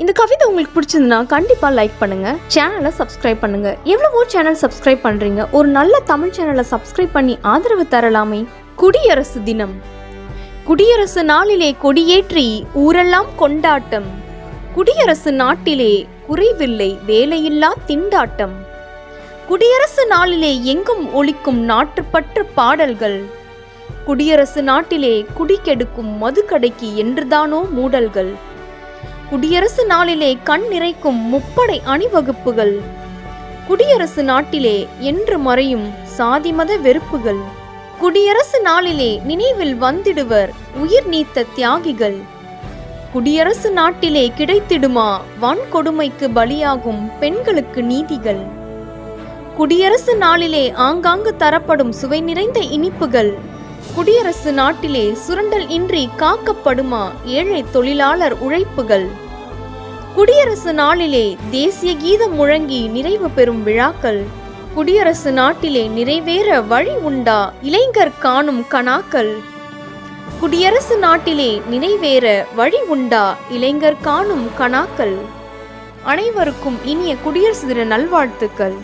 இந்த கவிதை உங்களுக்கு பிடிச்சதுன்னா கண்டிப்பா லைக் பண்ணுங்க, சேனலை சப்ஸ்கிரைப் பண்ணுங்க. எவ்வளவோ சேனல் சப்ஸ்கிரைப் பண்றீங்க, ஒரு நல்ல தமிழ் சேனலை சப்ஸ்கிரைப் பண்ணி ஆதரவு தரலாமே. குடியரசு தினம். குடியரசு நாளிலே கொடியேற்றி ஊரெல்லாம் கொண்டாட்டம். குடியரசு நாட்டிலே குறைவில்லை வேலையில்லா திண்டாட்டம். குடியரசு நாளிலே எங்கும் ஒலிக்கும் நாட்டுப்பற்று பாடல்கள். குடியரசு நாட்டிலே குடிக்கெடுக்கும் மதுக்கடைக்கு என்றுதானோ மூடல்கள். குடியரசு நாளிலே கண் நிறைக்கும் முப்படை அணிவகுப்புகள். குடியரசு நாட்டிலே என்று மறையும் சாதி மத வெறுப்புகள். குடியரசு நாளிலே நினைவில் வந்திடுவர் உயிர் நீத்த தியாகிகள். குடியரசு நாட்டிலே கிடைத்திடுமா வன்கொடுமைக்கு பலியாகும் பெண்களுக்கு நீதிகள். குடியரசு நாளிலே ஆங்காங்கு தரப்படும் சுவை நிறைந்த இனிப்புகள். குடியரசு நாட்டிலே சுரண்டல் இன்றி காக்கப்படுமா ஏழை தொழிலாளர் உழைப்புகள். குடியரசு நாளிலே தேசிய கீதம் முழங்கி நிறைவு பெறும் விழாக்கள். குடியரசு நாட்டிலே நிறைவேற வழி உண்டா இளைஞர் காணும் கனாக்கள். குடியரசு நாட்டிலே நிறைவேற வழி உண்டா இளைஞர் காணும் கனாக்கள். அனைவருக்கும் இனிய குடியரசு தின நல்வாழ்த்துக்கள்.